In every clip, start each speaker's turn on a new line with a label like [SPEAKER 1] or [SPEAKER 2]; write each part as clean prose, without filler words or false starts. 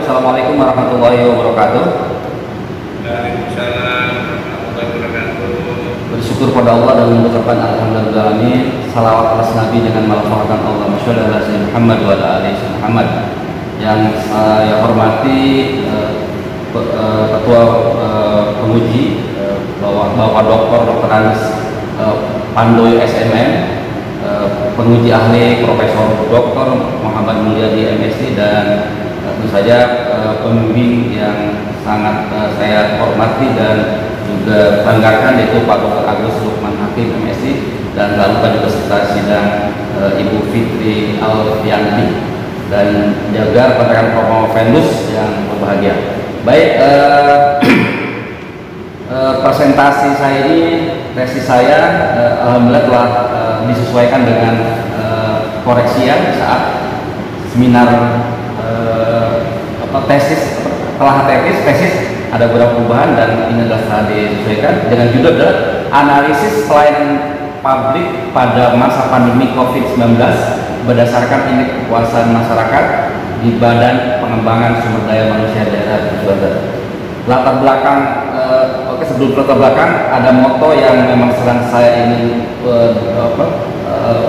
[SPEAKER 1] Assalamualaikum warahmatullahi wabarakatuh.
[SPEAKER 2] Waalaikumsalam warahmatullahi wabarakatuh.
[SPEAKER 1] Bersyukur pada Allah dan mengucapkan alhamdulillah, salawat atas Nabi dengan melafalkan Allah Muhammad wa ala alihi Muhammad. Yang saya hormati Ketua Penguji Bapak Dr. Anis Pandoy SMM, penguji ahli Profesor Dr. Muhammad Mulyadi MSc, dan tentu saja pembimbing yang sangat saya hormati dan juga banggakan, yaitu Pak Dr. Agus Lukman Hakim MSc, dan lalu juga peserta sidang Ibu Fitri Alfianti, dan jaga rekan Promo Venus yang berbahagia. Baik, presentasi saya ini, tesis saya alhamdulillah telah disesuaikan dengan koreksian saat seminar tesis ada beberapa perubahan, dan ini adalah telah disesuaikan dengan judul adalah analisis pelayanan publik pada masa pandemi COVID-19 berdasarkan indeks kepuasan masyarakat di Badan Pengembangan Sumber Daya Manusia Daerah Banten. Latar belakang, sebelum latar belakang ada moto yang memang sedang saya ingin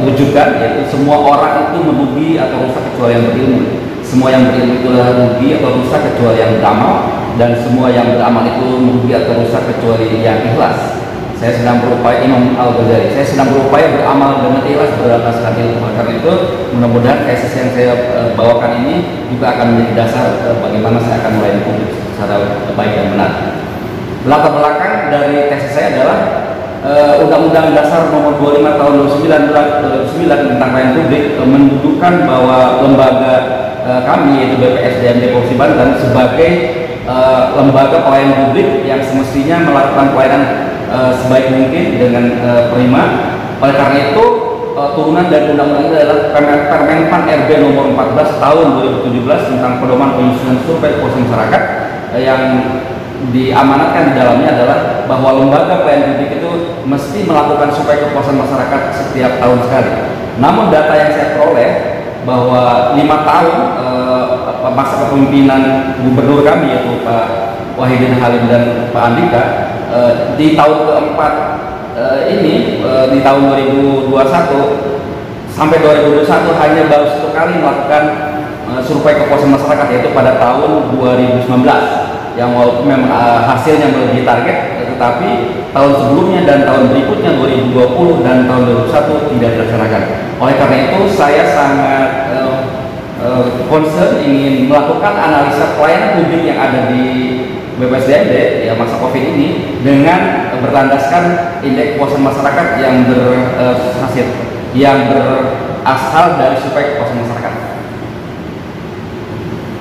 [SPEAKER 1] wujudkan, yaitu semua orang itu merugi atau rusak kecuali yang berilmu. Semua yang berilmu itulah rugi atau rusak kecuali yang beramal, dan semua yang beramal itu merugi atau rusak kecuali yang ikhlas. Saya sedang berupaya, Imam Al-Ghazali, saya sedang berupaya beramal dengan ikhlas berdasarkan ilmu. Karena itu mudah-mudahan tesis yang saya bawakan ini juga akan menjadi dasar bagaimana saya akan melayani publik secara baik dan benar. Latar belakang dari tesis saya adalah Undang-Undang Dasar Nomor 25 Tahun 2009 tentang pelayanan publik mendudukkan bahwa lembaga kami, yaitu BPSDM Provinsi Banten, sebagai lembaga pelayanan publik yang semestinya melakukan pelayanan sebaik mungkin dengan prima. Oleh karena itu, turunan dari undang-undang ini adalah Permenpan RB Nomor 14 Tahun 2017 tentang pedoman penyusunan survei kepuasan masyarakat, yang diamanatkan di dalamnya adalah bahwa lembaga pelayanan publik itu mesti melakukan survei kepuasan masyarakat setiap tahun sekali. Namun data yang saya peroleh bahwa 5 tahun masa kepemimpinan gubernur kami, yaitu Pak Wahidin Halim dan Pak Andika, di tahun keempat ini, di tahun 2021 sampai 2021 hanya baru satu kali melakukan survei kepuasan masyarakat, yaitu pada tahun 2019, yang walaupun memang hasilnya melebihi target, tetapi tahun sebelumnya dan tahun berikutnya 2020 dan tahun 2021 tidak dilaksanakan. Oleh karena itu saya sangat concern ingin melakukan analisa pelayanan publik yang ada di BPSDMD ya masa COVID ini dengan berlandaskan indeks kepuasan masyarakat yang berasal dari survei kepuasan masyarakat.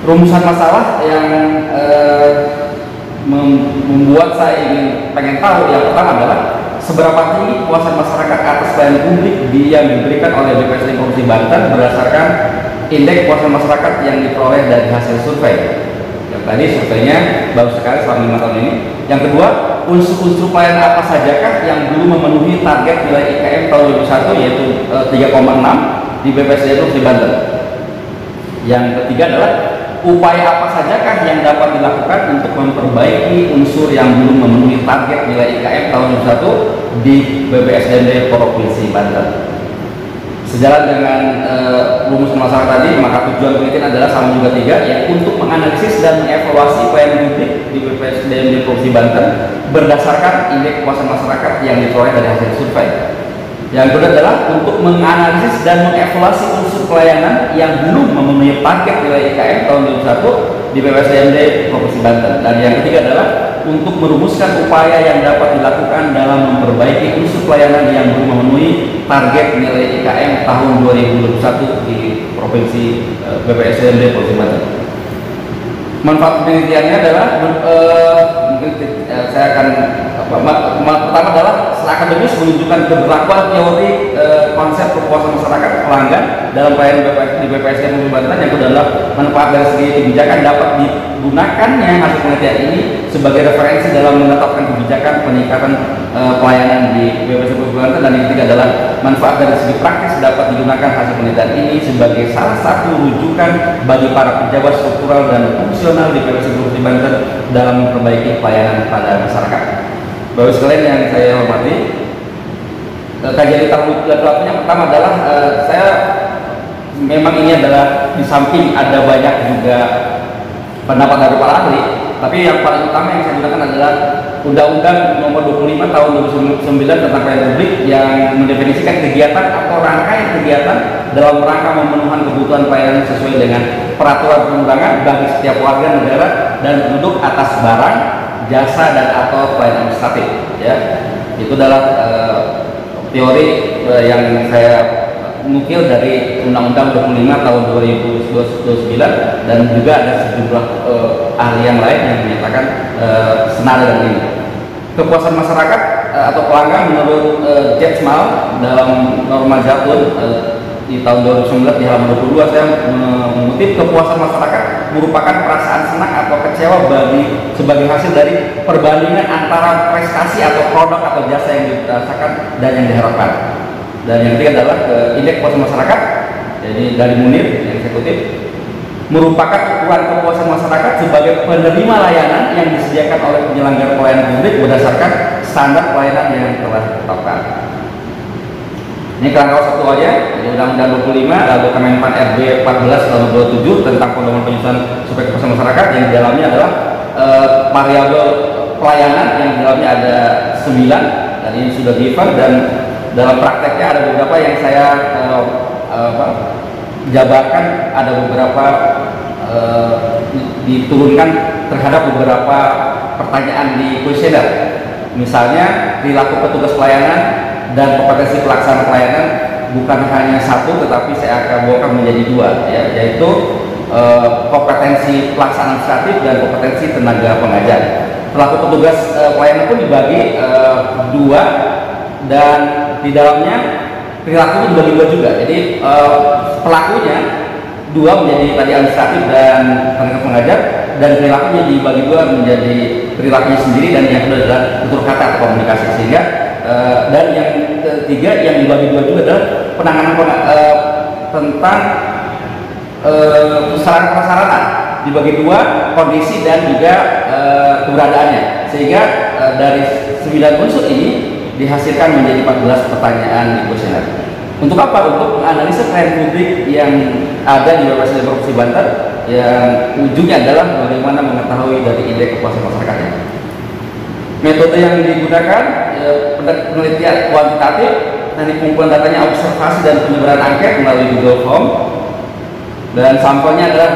[SPEAKER 1] Rumusan masalah yang membuat saya pengen tahu, yang pertama adalah seberapa tinggi kepuasan masyarakat atas pelayanan publik yang diberikan oleh BPSDM Provinsi Banten berdasarkan indeks kepuasan masyarakat yang diperoleh dari hasil survei. Yang tadi surveinya baru sekali selama 5 tahun ini. Yang kedua, unsur-unsur pelayanan apa sajakah yang belum memenuhi target nilai IKM tahun 2021, yaitu 3,6 di BPSDM Provinsi Banten. Yang ketiga adalah upaya apa sajakah yang dapat dilakukan untuk memperbaiki unsur yang belum memenuhi target nilai IKM tahun 2021 di BPSDM Provinsi Banten. Sejalan dengan rumusan masalah tadi, maka tujuan penelitian adalah sama juga tiga, yaitu untuk menganalisis dan mengevaluasi pelayanan publik di BPSDM Provinsi Banten berdasarkan indeks kepuasan masyarakat yang diperoleh dari hasil survei. Yang kedua adalah untuk menganalisis dan mengevaluasi unsur pelayanan yang belum memenuhi target nilai IKM tahun 2021 di BPSDM Provinsi Banten. Dan yang ketiga adalah untuk merumuskan upaya yang dapat dilakukan dalam memperbaiki unsur pelayanan yang belum memenuhi target nilai IKM tahun 2021 di Provinsi BPSDM Provinsi Banten. Manfaat penelitiannya adalah mungkin saya akan pertama adalah secara akademis menunjukkan keberlakuan teori konsep kepuasan masyarakat pelanggan dalam pelayanan di BPSDM Provinsi Banten yang adalah manfaat dari segi kebijakan dapat digunakannya hasil penelitian ini sebagai referensi dalam menetapkan kebijakan peningkatan pelayanan di BPSDM Provinsi Banten, dan yang ketiga adalah manfaat dari segi praktis dapat digunakan hasil penelitian ini sebagai salah satu rujukan bagi para pejabat struktural dan fungsional di BPSDM Provinsi Banten dalam memperbaiki pelayanan pada masyarakat. Bapak sekalian yang saya hormati, kajian di tahun yang pertama adalah saya memang ini adalah di samping ada banyak juga pendapat dari para ahli, tapi yang paling utama yang saya gunakan adalah Undang-Undang Nomor 25 Tahun 2009 tentang pelayanan publik yang mendefinisikan kegiatan atau rangkaian kegiatan dalam rangka memenuhi kebutuhan pelayanan sesuai dengan peraturan perundangan bagi setiap warga negara dan penduduk atas barang, jasa dan atau pelayanan administratif. Ya, itu adalah teori yang saya nukil dari Undang-Undang 25 tahun 2009, dan juga ada sejumlah ahli yang lain yang menyatakan senada dengan ini. Kepuasan masyarakat atau pelanggan menurut Jetsmal dalam norma Jatun di tahun 2019 di halaman 22 saya mengutip, kepuasan masyarakat merupakan perasaan senang atau kecewa sebagai hasil dari perbandingan antara prestasi atau produk atau jasa yang dirasakan dan yang diharapkan. Dan yang ketiga adalah indeks kepuasan masyarakat, jadi dari Munir yang saya kutip, merupakan ukuran kepuasan masyarakat sebagai penerima layanan yang disediakan oleh penyelenggara pelayanan publik berdasarkan standar pelayanan yang telah ditetapkan. Ini kerangka satu aja, jadi Undang-Undang 25 lalu Kemenpan RB 14 tahun 27 tentang pedoman penyusunan supaya kepuasan masyarakat, yang di dalamnya adalah variabel pelayanan yang di dalamnya ada 9, dan ini sudah given, dan dalam prakteknya ada beberapa yang saya jabarkan, ada beberapa diturunkan terhadap beberapa pertanyaan di kuesioner. Misalnya perilaku petugas pelayanan dan kompetensi pelaksana pelayanan bukan hanya satu, tetapi saya akan bongkar menjadi dua, ya, yaitu kompetensi pelaksana administratif dan kompetensi tenaga pengajar. Perilaku petugas pelayanan pun dibagi dua, dan di dalamnya perilaku itu dibagi dua juga. Jadi pelakunya dua menjadi tadi administratif dan tenaga pengajar, dan perilakunya dibagi dua menjadi perilakunya sendiri dan yang kedua adalah tutur kata atau komunikasi. Sehingga dan yang ketiga yang dibagi dua juga adalah penanganan tentang sarana-prasarana, dibagi dua, kondisi dan juga keberadaannya. Sehingga dari 9 unsur ini dihasilkan menjadi 14 pertanyaan di kuesioner. Untuk apa? Untuk menganalisa pelayanan publik yang ada di BPSDM Provinsi Banten, yang ujungnya adalah bagaimana mengetahui dari indeks kepuasan masyarakatnya. Metode yang digunakan penelitian kuantitatif, teknik pengumpulan datanya observasi dan penyebaran angket melalui Google Form, dan sampelnya adalah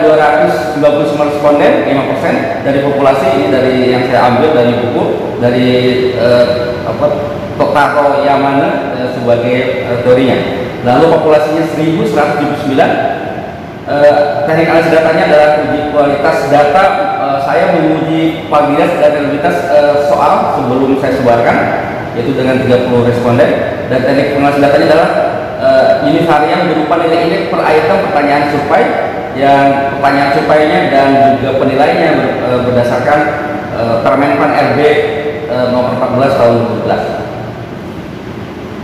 [SPEAKER 1] 299 responden, 5% dari populasi. Ini dari yang saya ambil dari buku dari Tokaro Yamane sebagai teorinya. Lalu populasinya 1179. Teknik analisis datanya adalah uji kualitas data. Saya menguji validitas dan reliabilitas soal sebelum saya sebarkan, yaitu dengan 30 responden. Dan teknik penganalisis datanya adalah univarian berupa nilai indeks per item pertanyaan survei, yang pertanyaan surveinya dan juga penilaiannya berdasarkan Permenpan RB nomor 14 tahun 2012.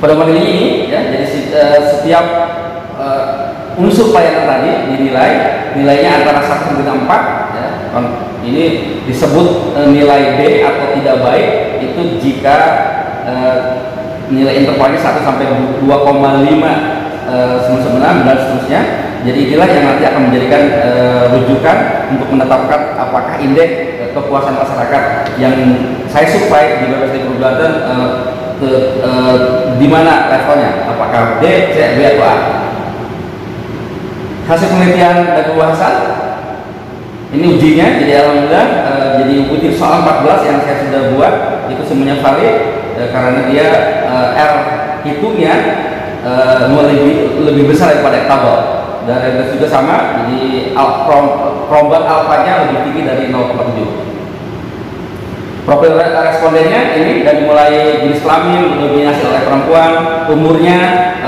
[SPEAKER 1] Pedoman ini ya, jadi setiap unsur pelayanan tadi nilainya antara 1 dengan 4, ya. Ini disebut nilai B atau tidak baik itu jika nilai intervalnya 1 sampai 2,5 dan seterusnya. Jadi inilah yang nanti akan menjadikan rujukan untuk menetapkan apakah indeks kepuasan masyarakat yang saya survei di BPSDM Provinsi Banten di mana levelnya, apakah D, C, B atau A. Hasil penelitian dan pembahasan ini ujinya, jadi alhamdulillah jadi butir soal 14 yang saya sudah buat itu semuanya valid, karena dia R hitungnya lebih besar daripada tabel, dan realitas juga sama, jadi rombat alfanya lebih tinggi dari 0,7. Profil respondennya ini dari mulai jenis kelamin didominasi oleh perempuan, umurnya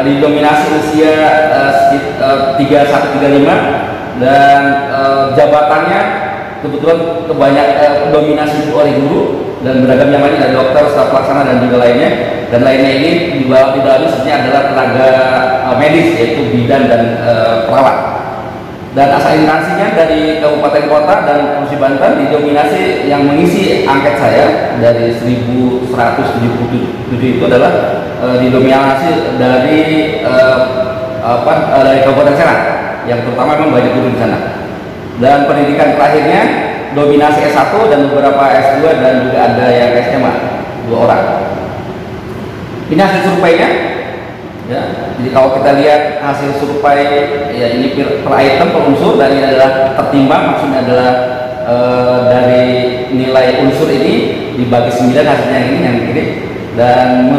[SPEAKER 1] didominasi usia 31-35, dan jabatannya kebetulan dominasi oleh guru, dan beragam yang lain ada dokter, staf pelaksana dan juga lainnya. Dan lainnya ini di dalamnya sebenarnya adalah tenaga medis, yaitu bidan dan perawat. Dan asal instansinya dari kabupaten kota dan provinsi Banten, didominasi yang mengisi angket saya dari 1177 itu adalah didominasi dari dari Kabupaten Serang, yang terutama memang banyak guru di sana. Dan pendidikan terakhirnya dominasi S1 dan beberapa S2 dan juga ada yang SMA, 2 orang. Ini hasil surveinya. Ya, jadi kalau kita lihat hasil survei, ya ini per item, per unsur, dan ini adalah tertimbang, maksudnya adalah dari nilai unsur ini dibagi 9 hasilnya yang ini, dan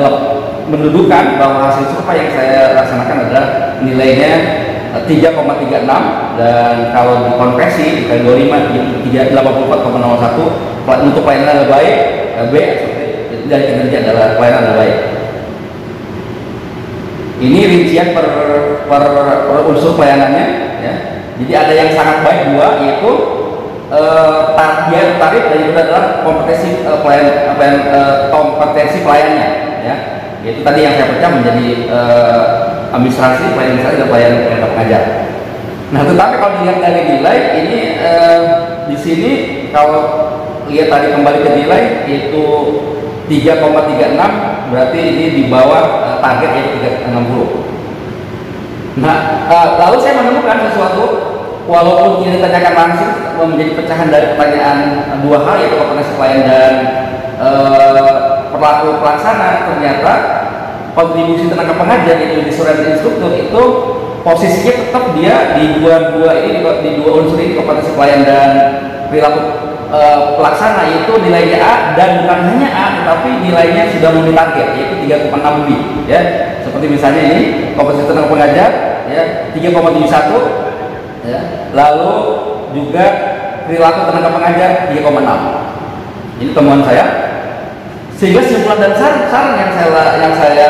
[SPEAKER 1] mendudukan bahwa hasil survei yang saya laksanakan adalah nilainya 3,36, dan kalau dikonversi dikali 25 84,01 untuk pelayanan lebih baik, B dari kinerja adalah pelayanan lebih baik. Ini rincian per unsur pelayanannya, ya. Jadi ada yang sangat baik 2, yaitu tarif dan juga adalah kompetensi pelayannya, ya. Yaitu tadi yang saya pecah menjadi administrasi, pelayanan dan pelayanan pengajar. Nah, tetapi kalau dilihat dari nilai ini di sini, kalau lihat tadi kembali ke nilai yaitu 3,36, berarti ini di bawah target yaitu 360. Nah, lalu saya menemukan sesuatu, walaupun ini ditanyakan langsung menjadi pecahan dari pertanyaan 2 hal, yaitu kompetensi pelayan dan perilaku pelaksana. Ternyata kontribusi tenaga pengajar yaitu disuruh instruktur itu posisinya tetap dia di dua unsur ini, kompetensi pelayan dan perilaku pelaksana, yaitu nilainya A, dan bukan hanya A tetapi nilainya sudah memenuhi target yaitu 3,6 lebih, ya. Seperti misalnya ini kompetensi tenaga pengajar, ya, 3,71, ya. Lalu juga perilaku tenaga pengajar 3,6. Ini temuan saya, sehingga simpulan dan saran yang saya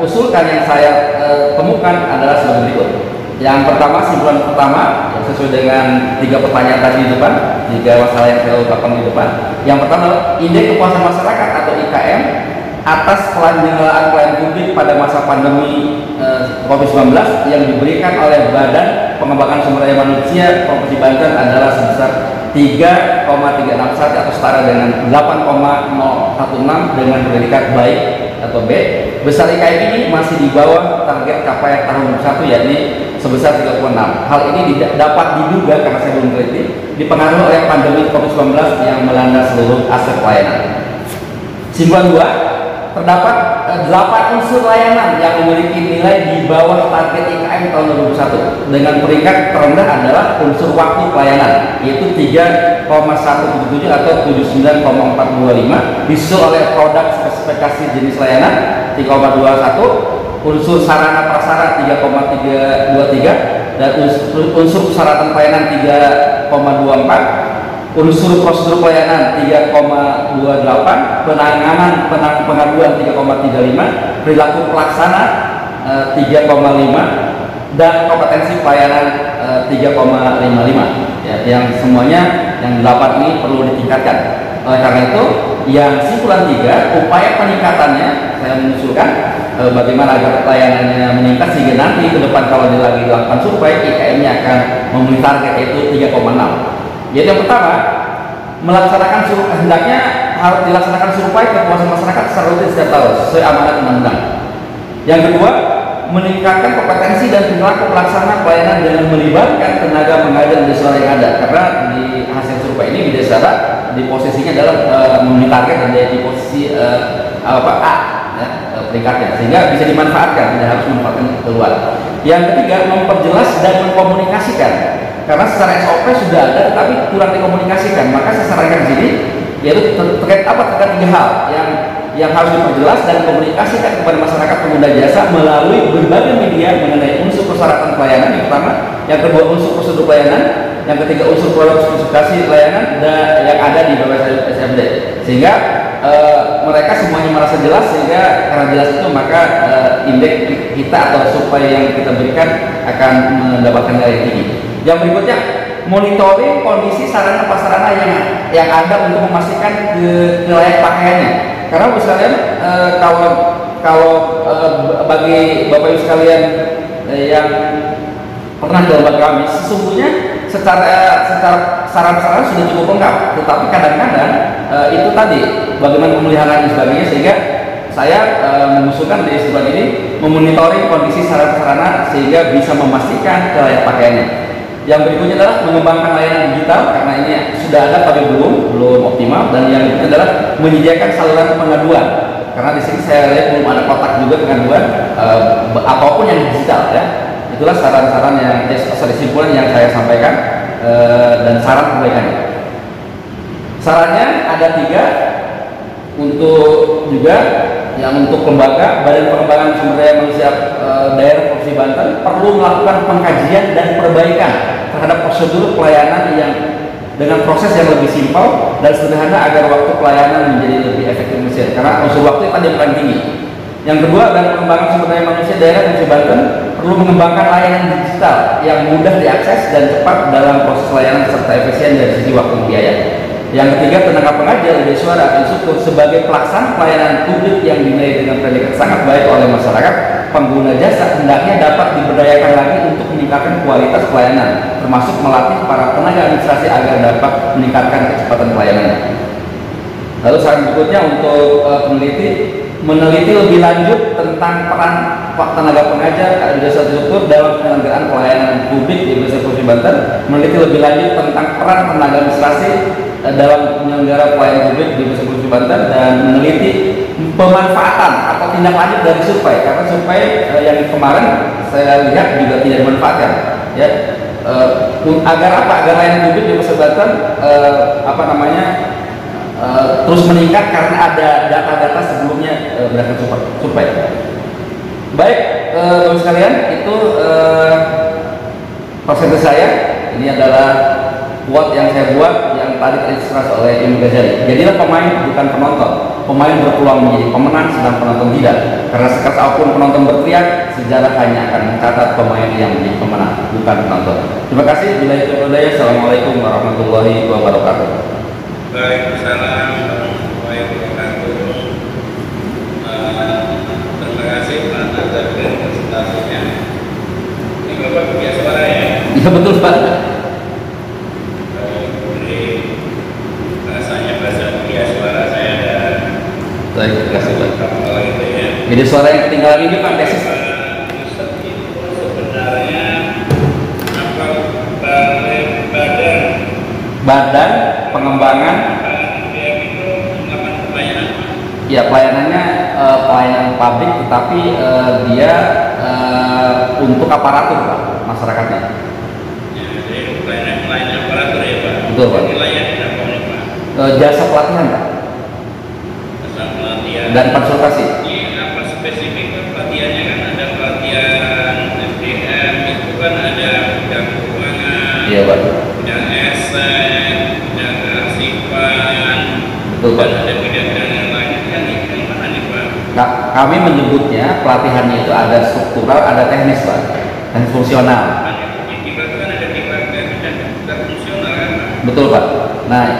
[SPEAKER 1] usulkan, yang saya temukan adalah sebagai berikut. Yang pertama, simpulan pertama sesuai dengan 3 pertanyaan tadi di depan, 3 masalah yang saya ungkapkan di depan. Yang pertama, indeks kepuasan masyarakat atau IKM atas penyelenggaraan pelayanan publik pada masa pandemi COVID-19 yang diberikan oleh Badan Pengembangan Sumber Daya Manusia Provinsi Banten adalah sebesar 3,361 atau setara dengan 8,016 dengan predikat baik atau B. Besar IKM ini masih di bawah target capaian tahun 1, yakni sebesar 36. Hal ini dapat diduga, karena saya belum teliti, dipengaruhi oleh pandemi COVID-19 yang melanda seluruh aspek pelayanan. Simpulan 2, terdapat 8 unsur layanan yang memiliki nilai di bawah target IKM tahun 2021. Dengan peringkat terendah adalah unsur waktu pelayanan, yaitu 3,177 atau 79,425, disusul oleh produk spesifikasi jenis layanan 3,21, unsur sarana prasarana 3,323, dan unsur persyaratan pelayanan 3,24, unsur prosedur pelayanan 3,28, penanganan pengaduan 3,35, perilaku pelaksana 3,5, dan kompetensi pelayanan 3,55, ya, yang semuanya yang 8 ini perlu ditingkatkan. Oleh karena itu, yang simpulan 3, upaya peningkatannya saya mengusulkan bagaimana agar pelayanannya meningkat sehingga nanti ke depan kalau lagi dilakukan survei IKM-nya akan memenuhi target, yaitu 3,6. Jadi yang pertama, melaksanakan hendaknya harus dilaksanakan survei kepuasan masyarakat secara rutin setiap tahun sesuai amanat undang-undang. Yang kedua, meningkatkan kompetensi dan perilaku pelaksana pelayanan dengan melibatkan tenaga pengajar di sekolah yang ada, karena di hasil survei ini di desa di posisinya adalah memenuhi target dan di posisi A, ya, peringkatnya, sehingga bisa dimanfaatkan, tidak harus memanfaatkan keluar. Yang ketiga, memperjelas dan mengkomunikasikan, karena secara SOP sudah ada tapi kurang dikomunikasikan. Maka saya sarankan di sini yaitu terkait 3 hal yang harus diperjelas dan komunikasikan kepada masyarakat pengguna jasa melalui berbagai media mengenai unsur persyaratan pelayanan yang pertama, yang kedua unsur prosedur pelayanan, yang ketiga unsur produk spesifikasi layanan yang ada di BPSMD, sehingga mereka semuanya merasa jelas, sehingga karena jelas itu maka indeks kita atau survei yang kita berikan akan mendapatkan nilai tinggi. Yang berikutnya, monitoring kondisi sarana prasarana yang ada untuk memastikan layak pakaiannya. Karena misalnya kalau bagi Bapak Ibu sekalian yang pernah di lembaga kami, sesungguhnya secara sarana sudah cukup lengkap, tetapi kadang-kadang itu tadi bagaimana pemeliharaan dan sebagainya, sehingga saya mengusulkan di sebuah ini memonitoring kondisi sarana sehingga bisa memastikan layak pakaiannya. Yang berikutnya adalah mengembangkan layanan digital, karena ini sudah ada tapi belum optimal. Dan yang berikutnya adalah menyediakan saluran pengaduan, karena di sini saya lihat belum ada kotak juga pengaduan apapun yang digital ya. Itulah saran-saran yang kesimpulan yang saya sampaikan dan saran perbaikannya. Sarannya ada 3 untuk juga yang untuk lembaga Badan Pengembangan Sumber Daya Manusia Daerah Provinsi Banten perlu melakukan pengkajian dan perbaikan terhadap prosedur pelayanan yang dengan proses yang lebih simpel dan sederhana agar waktu pelayanan menjadi lebih efektif, karena unsur waktu tadi yang paling tinggi. Yang kedua, Badan Pengembangan Sumber Daya Manusia Daerah Provinsi Banten perlu mengembangkan layanan digital yang mudah diakses dan cepat dalam proses layanan serta efisien dari segi waktu dan biaya. Yang ketiga, tenaga pengajar, siswa atau instruktur sebagai pelaksana pelayanan publik yang dinilai dengan predikat sangat baik oleh masyarakat pengguna jasa hendaknya dapat diberdayakan lagi untuk meningkatkan kualitas pelayanan, termasuk melatih para tenaga administrasi agar dapat meningkatkan kecepatan pelayanan. Lalu saran berikutnya untuk meneliti lebih lanjut tentang peran tenaga pengajar dan instruktur dalam penyelenggaraan pelayanan publik di Provinsi Banten, meneliti lebih lanjut tentang peran tenaga administrasi dalam penyelenggara pelayanan publik di Provinsi Banten, dan meneliti pemanfaatan atau tindak lanjut dari survei, karena survei yang kemarin saya lihat juga tidak dimanfaatkan ya. Agar layanan publik di Provinsi Banten terus meningkat karena ada data-data sebelumnya berdasarkan survei. Baik, teman sekalian, itu presentasi saya. Ini adalah quote yang saya buat yang tadi terinspirasi oleh Imam Ghazali. Jadilah pemain bukan penonton. Pemain berpeluang menjadi pemenang sedang penonton tidak. Karena sekeras apapun penonton berteriak, sejarah hanya akan mencatat pemain yang menjadi pemenang, bukan penonton. Terima kasih. Assalamualaikum warahmatullahi wabarakatuh.
[SPEAKER 2] Waalaikumsalam warahmatullahi wabarakatuh. Terima kasih Pak atas presentasinya. Ini Bapak punya suara ya?
[SPEAKER 1] Iya betul Pak.
[SPEAKER 2] Jadi rasanya bahasa punya suara saya ada.
[SPEAKER 1] Baik, terima kasih Pak.
[SPEAKER 2] Kalau gitu ya.
[SPEAKER 1] Jadi suara yang ketinggalan ini Pak tesis.
[SPEAKER 2] Ustaz itu sebenarnya apa
[SPEAKER 1] badan pengembangan ya pelayanannya pelayanan publik, tetapi dia untuk aparatur Pak, masyarakatnya.
[SPEAKER 2] Ya, jadi pelayanan aparatur ya Pak.
[SPEAKER 1] Betul Pak.
[SPEAKER 2] Layanan apa nih Pak?
[SPEAKER 1] Jasa pelatihan Pak.
[SPEAKER 2] Jasa pelatihan
[SPEAKER 1] Dan konsultasi.
[SPEAKER 2] Ini apa spesifik pelatihannya? Kan ada pelatihan SDM, itu kan ada bidang keuangan. Iya Pak. Bidang esen, bidang kearsipan.
[SPEAKER 1] Betul Pak.
[SPEAKER 2] Dan ada bidang-bidang yang lain. Yang mana nih Pak?
[SPEAKER 1] Nah, kami menyebutnya pelatihannya itu ada struktural, ada teknis Pak, dan fungsional. Betul Pak. Nah,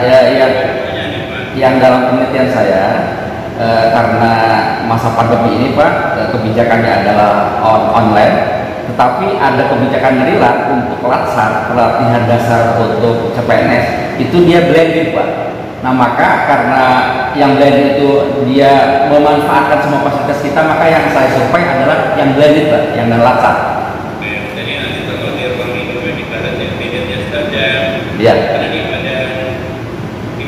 [SPEAKER 1] yang dalam penelitian saya karena masa pandemi ini Pak, kebijakannya adalah online, tetapi ada kebijakan nilai untuk latsar pelatihan dasar untuk CPNS itu dia blended Pak. Nah maka karena yang blended itu dia memanfaatkan semua fasilitas kita, maka yang saya survei adalah yang blended Pak, yang latsar.
[SPEAKER 2] Jadi nanti kalau di ruang itu kita ada sertifikatnya saja.
[SPEAKER 1] Iya.
[SPEAKER 2] Karena di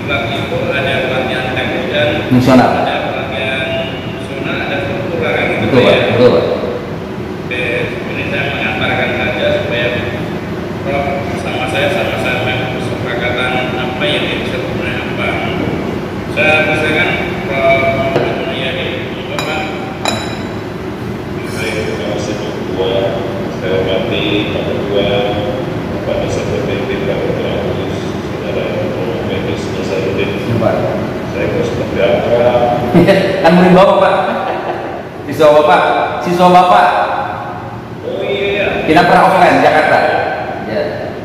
[SPEAKER 2] itu ada pelatihan teknis dan
[SPEAKER 1] fungsional.
[SPEAKER 2] Ada pelatihan fungsional, ada struktural kan gitu.
[SPEAKER 1] Betul Pak,
[SPEAKER 2] ya.
[SPEAKER 1] betul Pak.
[SPEAKER 2] Oke, ini saya mengantarkan saja supaya Prof sama saya sama-sama kesepakatan apa yang bisa sebenarnya apa. Saya misalkan Prof Muhammad Bapak.
[SPEAKER 3] Baik, terima kasih Pak Ketua. Saya hormati Pak Ketua, Bapak Dosen PPP
[SPEAKER 1] Kan murid bapak Pak. Siswa bapak.
[SPEAKER 2] Oh iya.
[SPEAKER 1] Kita pernah offline Jakarta. Ya.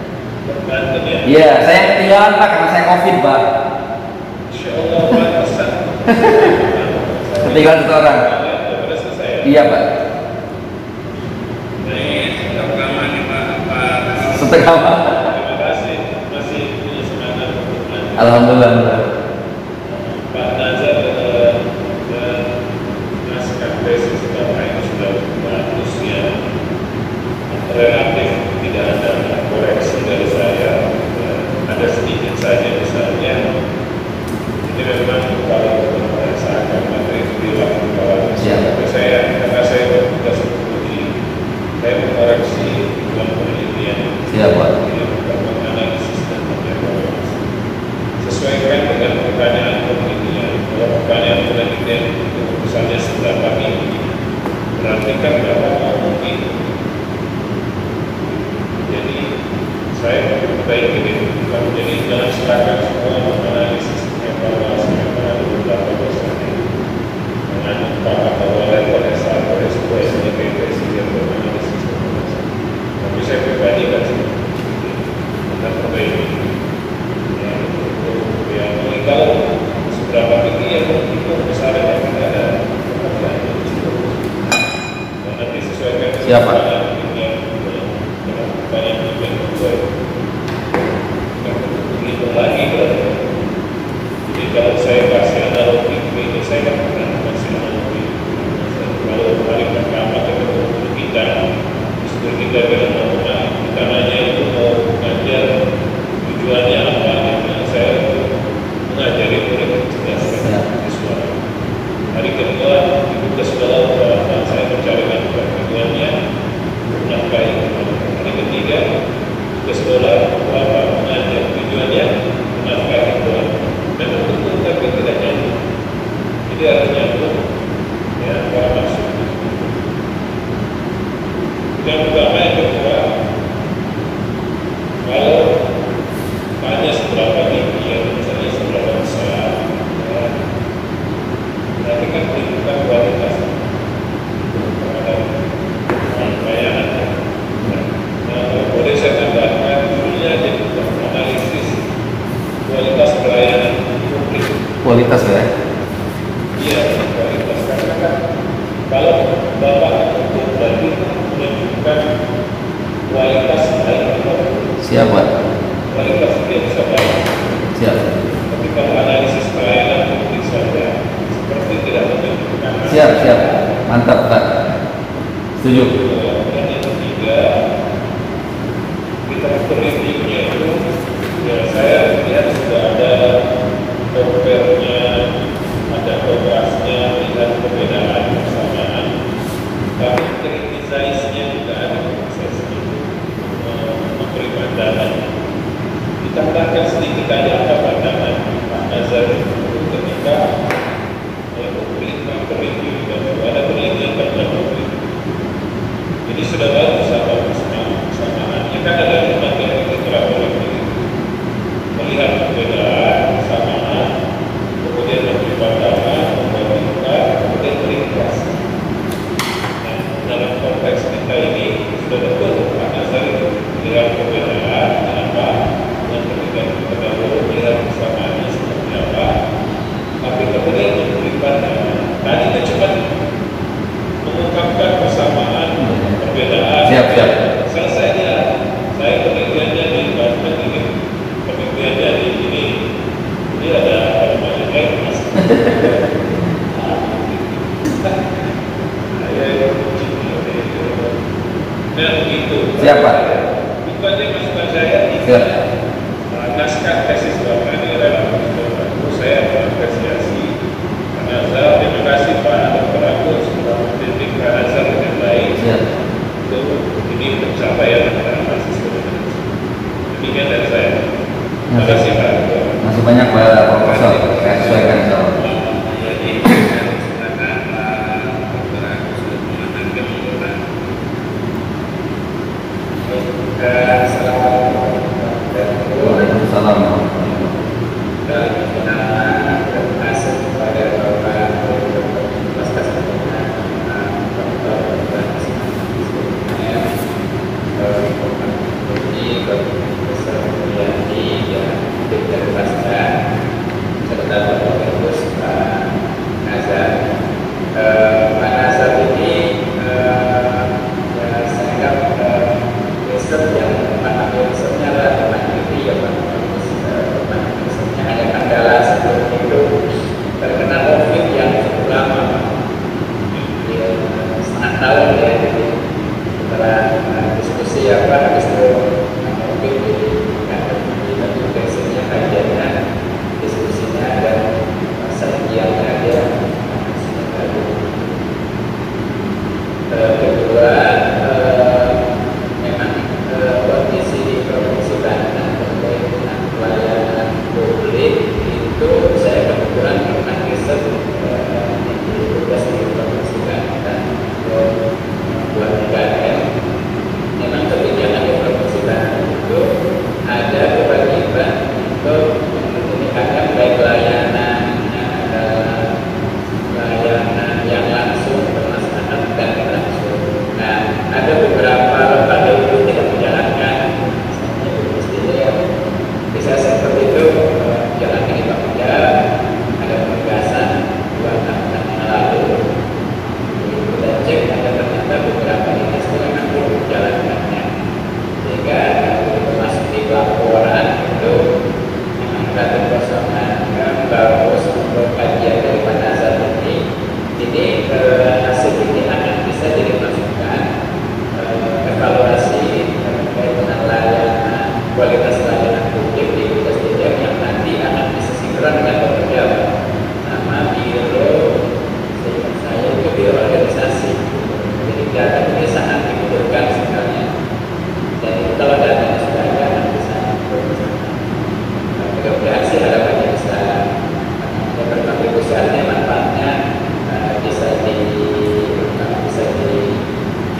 [SPEAKER 2] Banten ya.
[SPEAKER 1] Iya, saya ketinggalan Pak karena saya COVID Pak.
[SPEAKER 2] Insya Allah pantesan.
[SPEAKER 1] Ketinggalan satu orang.
[SPEAKER 2] Sudah selesai ya?
[SPEAKER 1] Iya Pak.
[SPEAKER 2] Ini sudah pertama nih Pak.
[SPEAKER 1] Setengah Pak.
[SPEAKER 2] Terima kasih masih punya semangat untuk belajar.
[SPEAKER 1] Alhamdulillah.
[SPEAKER 2] Pak Nazar dan naskah tesis Bapak ini sudah bagus ya, relatif tidak ada koreksi dari saya, ada sedikit saja misalnya. Ini memang kalau merasakan materi itu dilakukan tapi karena saya bertugas di saya mengoreksi dalam penelitian.
[SPEAKER 1] Siapa?
[SPEAKER 2] Analisis dan evaluasi. Sesuaikan dengan pertanyaan penelitian. Kalau pertanyaan penelitian itu misalnya seberapa tinggi, berarti kan berapa mungkin. Jadi saya memperbaiki itu. Jadi jangan silakan semua menganalisis evaluasi karena beberapa dosen dengan atau level S1, S2, S3, S3 menganalisis evaluasi. Tapi saya pribadi kan kita perbaiki. Yang legal seberapa tinggi yang itu misalnya tidak ada pekerjaan dan nanti sesuaikan
[SPEAKER 1] Siapa?
[SPEAKER 2] dengan pertanyaan yang sesuai. Begitu lagi berarti. Jadi kalau saya kasih analogi ini saya kan pernah kasih analogi. Kalau hari pertama kita istri kita bilang kita nanya itu mau ngajar tujuannya apa? Saya mengajari murid menjelaskan siswa. Hari kedua itu ke sekolah dan saya mencarikan tujuannya menafkahi. Hari ketiga ke sekolah mengajar tujuannya menafkahi Tuhan. Memang betul tapi tidak nyambung. Jadi harus nyambung ya para maksud. Yang pertama yang kedua, kalau tanya seberapa tinggi ya, misalnya seberapa besar ya, nanti kan menunjukkan kualitas terhadap pelayanan. Nah, kalau boleh saya tambahkan dulunya jadi analisis kualitas pelayanan publik.
[SPEAKER 1] Kualitas ya?
[SPEAKER 2] Iya, kualitas. Karena kan kalau Bapak itu berarti menunjukkan kualitas baik atau
[SPEAKER 1] Siapa?
[SPEAKER 2] kualitas dia bisa baik.
[SPEAKER 1] Siap.
[SPEAKER 2] Tapi kalau analisis pelayanan publik saja seperti tidak menunjukkan.
[SPEAKER 1] Siap. Mantap Pak. Setuju.
[SPEAKER 2] Dan yang ketiga, kita reviewnya itu ya saya lihat sudah ada compare-nya, ada progresnya, lihat perbedaan persamaan. Tapi criticize-nya juga ada prosesnya, memberi pandangan. Ditambahkan sedikit aja apa pandangan Pak Nazar itu ketika publik mereview dan ada penelitian tentang publik. Jadi sudah bagus apa persamaannya kan ada materi literatur itu melihat perbedaan persamaan, kemudian memberi pandangan, membandingkan, kemudian meringkas. Nah, dalam konteks kita ini sudah betul Pak Nazar itu melihat perbedaan, kenapa? Dan ketika kita dahulu melihat persamaannya seperti apa, tapi kemudian memberi pandangan. Tadi kita cuma mengungkapkan persamaan, perbedaan.
[SPEAKER 1] Siap.
[SPEAKER 2] Selesai dia. Saya penelitiannya di Banten ini, penelitiannya di ini. Ini ada namanya mas. Dan begitu.
[SPEAKER 1] Siapa?
[SPEAKER 2] Itu aja masukan saya.
[SPEAKER 1] Siap.
[SPEAKER 2] Naskah tesis Bapak ini relatif bagus. Saya mengapresiasi Pak Nazar. Terima kasih Pak Dr. Agus sudah mendidik Pak Nazar dengan baik.
[SPEAKER 1] Siap.
[SPEAKER 2] Ini pencapaian antara mahasiswa. Demikian dari saya. Terima kasih Pak.
[SPEAKER 1] Masih banyak Pak Profesor. Saya sesuaikan insyaallah.
[SPEAKER 2] Jadi saya silakan Pak Dr. Agus untuk mengamankan penggunaan.
[SPEAKER 3] Assalamualaikum warahmatullahi wabarakatuh.
[SPEAKER 1] Waalaikumsalam.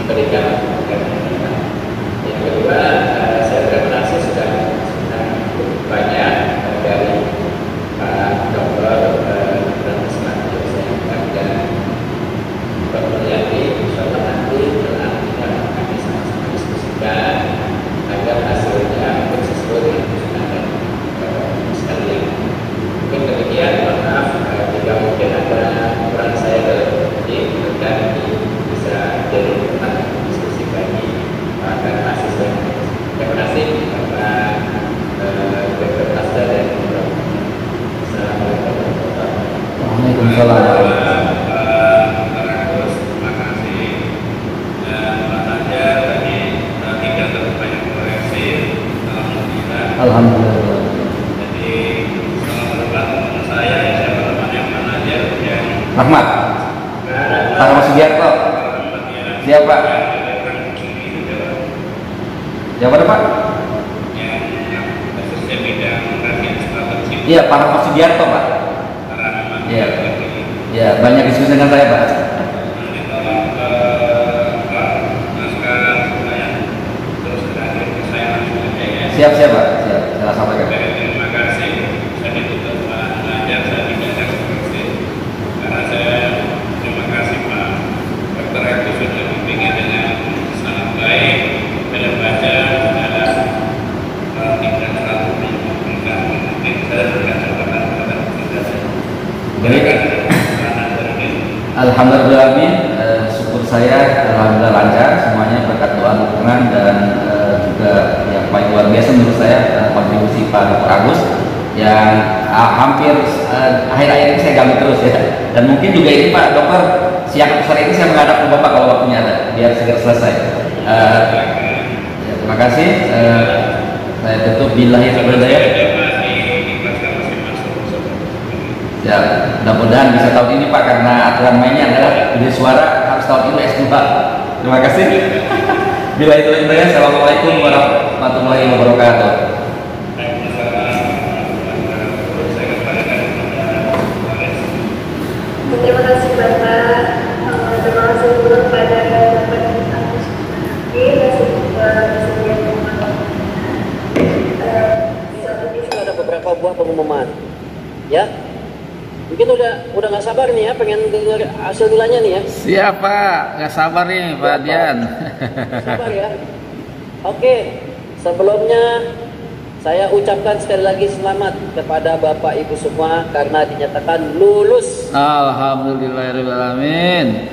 [SPEAKER 3] berikan yang kedua, saya terima kasih sudah cukup banyak dari Pak Dokter dan Dokter Yati, insyaallah nanti kami sama-sama diskusikan agar hasilnya sesuai dengan kesulitan sekalian. Mungkin demikian, maaf jika mungkin ada peran saya dalam ini dan bisa jadi tempat diskusi bagi para mahasiswa. Terima kasih Bapak Dr. Tasda dan Assalamualaikum warahmatullahi wabarakatuh.
[SPEAKER 1] Waalaikumsalam. Alhamdulillah.
[SPEAKER 2] Jadi selamat teman saya, siapa teman yang mana aja yang
[SPEAKER 1] Rahmat. Rahmat Sugiarto. Siapa? Siapa Pak?
[SPEAKER 2] yang khususnya bidang kajian strategi.
[SPEAKER 1] Iya, Pak Rahmat Sugiarto Pak. Iya. Ya, banyak diskusi dengan saya Pak.
[SPEAKER 2] Nanti tolong Pak naskah supaya terus terakhir saya langsung aja ya.
[SPEAKER 1] Siap Pak. Siap. Saya sampaikan.
[SPEAKER 2] Terima kasih. Saya ditutup Pak Najar, saya tidak ada seperti karena saya terima kasih Pak Dr. Agus sudah bimbingan dengan sangat baik dalam baca dalam tingkat satu dan mungkin saya tidak catatan
[SPEAKER 1] Baik. Alhamdulillah, syukur saya alhamdulillah lancar semuanya berkat doa dukungan dan juga yang paling luar biasa menurut saya kontribusi Pak Dr. Agus yang hampir akhir-akhir ini saya gali terus ya, dan mungkin juga ini Pak Dokter siang besar ini saya menghadap ke Bapak kalau waktunya ada biar segera selesai. Ya, terima kasih. Saya tutup billahi taufiq hidayah. Ya, mudah-mudahan bisa tahun ini Pak, karena aturan mainnya adalah video suara harus tahun ini S2. Terima kasih. Bila itu intinya, assalamualaikum warahmatullahi wabarakatuh.
[SPEAKER 4] Terima kasih Bapak. Terima kasih juga pada Bapak dan Agus dan juga bersedia
[SPEAKER 5] Ada beberapa buah pengumuman, ya. Mungkin udah nggak sabar nih ya, pengen dengar hasil nilainya nih ya.
[SPEAKER 1] Siap Pak, nggak sabar nih Pak Dian.
[SPEAKER 5] Sabar ya. Oke, sebelumnya saya ucapkan sekali lagi selamat kepada Bapak Ibu semua karena dinyatakan lulus.
[SPEAKER 1] Alhamdulillahirobbilalamin.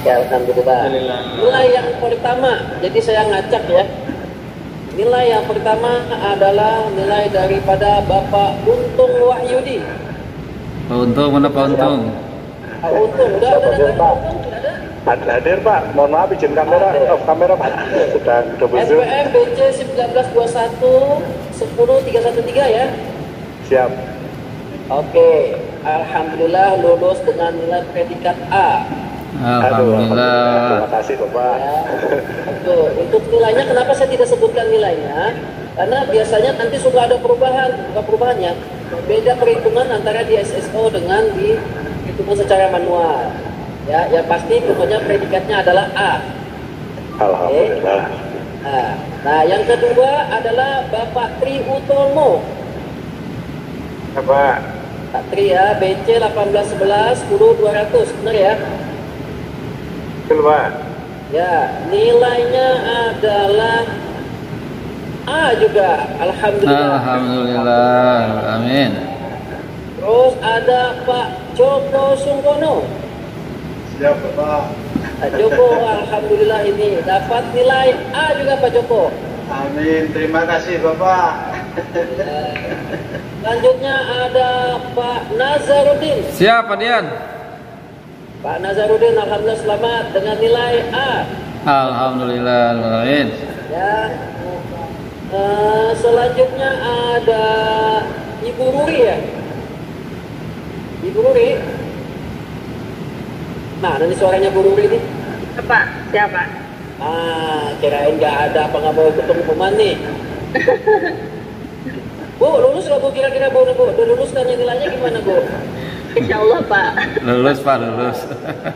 [SPEAKER 5] Ya, alhamdulillah. Nilai yang pertama, jadi saya ngacak ya. Nilai yang pertama adalah nilai daripada Bapak Untung Wahyudi.
[SPEAKER 1] Pak Untung, mana Pak Untung?
[SPEAKER 5] Pak Untung, udah ada Pak Untung, tidak ada?
[SPEAKER 6] Hadir Pak, mohon maaf izin kamera, off kamera Pak, sedang double zoom.
[SPEAKER 5] SPM BC 1921 10313 ya.
[SPEAKER 6] Siap.
[SPEAKER 5] Oke, alhamdulillah lulus dengan nilai predikat A.
[SPEAKER 1] Alhamdulillah.
[SPEAKER 6] Terima kasih Bapak.
[SPEAKER 5] Ya, betul. Untuk nilainya kenapa saya tidak sebutkan nilainya? Karena biasanya nanti sudah ada perubahan, bukan perubahannya. Beda perhitungan antara di SSO dengan di hitungan secara manual. Ya, yang pasti pokoknya predikatnya adalah A.
[SPEAKER 6] Alhamdulillah.
[SPEAKER 5] Nah, yang kedua adalah Bapak Tri Utomo.
[SPEAKER 6] Bapak.
[SPEAKER 5] Pak Tri ya, BC 1811 10200, benar ya?
[SPEAKER 6] Betul Pak.
[SPEAKER 5] Ya, nilainya adalah A juga, alhamdulillah.
[SPEAKER 1] Alhamdulillah, amin.
[SPEAKER 5] Terus ada Pak Joko Sungkono.
[SPEAKER 6] Siap Bapak.
[SPEAKER 5] Pak Joko, alhamdulillah ini dapat nilai A juga Pak Joko.
[SPEAKER 6] Amin, terima kasih Bapak.
[SPEAKER 5] Selanjutnya ada Pak Nazarudin.
[SPEAKER 1] Siap Pak Dian.
[SPEAKER 5] Pak Nazarudin, alhamdulillah selamat dengan nilai A.
[SPEAKER 1] Alhamdulillah, amin.
[SPEAKER 5] Ya. Selanjutnya ada Ibu Ruri ya. Ibu Ruri. Nah, ini suaranya Bu Ruri nih.
[SPEAKER 4] Bapak, siapa?
[SPEAKER 5] Kirain nggak ada apa nggak mau ikut pengumuman nih. Bu, lulus nggak Bu? Kira-kira Bu, lulus kan nilainya gimana Bu?
[SPEAKER 4] Insya Allah Pak.
[SPEAKER 7] Lulus Pak, lulus.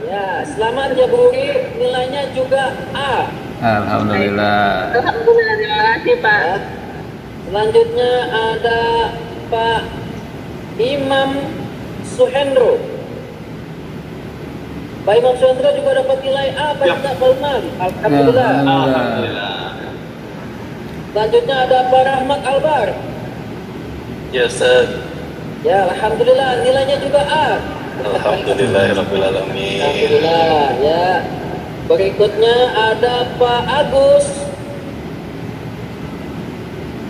[SPEAKER 5] Ya, selamat ya Bu Uri, nilainya juga A.
[SPEAKER 7] Alhamdulillah.
[SPEAKER 4] Alhamdulillah, terima kasih Pak.
[SPEAKER 5] Ya. Selanjutnya ada Pak Imam Suhendro. Pak Imam Suhendro juga dapat nilai A pada Palman. Alhamdulillah.
[SPEAKER 7] Alhamdulillah.
[SPEAKER 5] Selanjutnya ada Pak Rahmat Albar.
[SPEAKER 8] Ya Ustaz.
[SPEAKER 5] Ya, alhamdulillah nilainya juga A.
[SPEAKER 8] Alhamdulillahirabbil alamin.
[SPEAKER 5] Alhamdulillah. Ya. Berikutnya ada Pak Agus.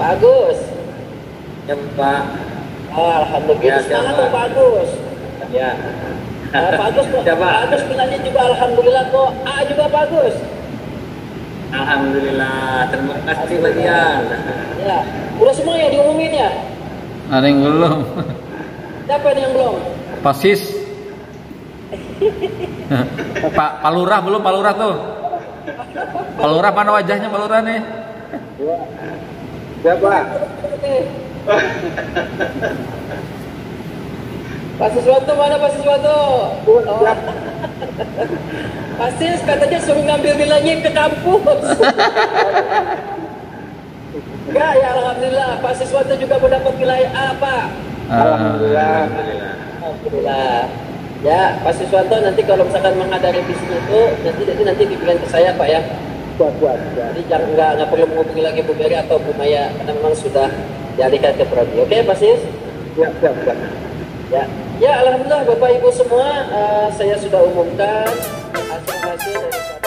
[SPEAKER 5] Pak Agus.
[SPEAKER 3] Ya Pak.
[SPEAKER 5] Alhamdulillah.
[SPEAKER 3] Ya,
[SPEAKER 5] Semangat
[SPEAKER 3] siapa?
[SPEAKER 5] dong, Pak Agus.
[SPEAKER 3] Ya.
[SPEAKER 5] Pak Agus kok.
[SPEAKER 3] Siapa?
[SPEAKER 5] Pak Agus nilainya juga alhamdulillah kok. A juga Pak Agus.
[SPEAKER 3] Alhamdulillah. Terima kasih bagian.
[SPEAKER 5] Ya. Udah semua ya diumumin ya?
[SPEAKER 7] Ada yang belum?
[SPEAKER 5] Siapa nih yang belum?
[SPEAKER 7] Pasis. Pak Lurah belum, Pak Lurah tuh. Pak Lurah mana wajahnya Pak Lurah nih?
[SPEAKER 3] Siapa?
[SPEAKER 5] Pak Siswanto mana Pak Siswanto? Oh. Pak Sis katanya suruh ngambil nilainya ke kampus. Enggak ya, alhamdulillah Pak Siswanto juga mendapat nilai A Pak.
[SPEAKER 7] Alhamdulillah.
[SPEAKER 5] Alhamdulillah. Ya, Pak Siswanto nanti kalau misalkan menghadiri visinya itu nanti dibilang ke saya Pak ya. Buat. Jadi jangan nggak perlu menghubungi lagi Bu Mary atau Bu Maya karena memang sudah dialihkan ke prodi. Oke, Pak Sis?
[SPEAKER 3] Ya.
[SPEAKER 5] Ya, alhamdulillah Bapak Ibu semua, saya sudah umumkan hasil dari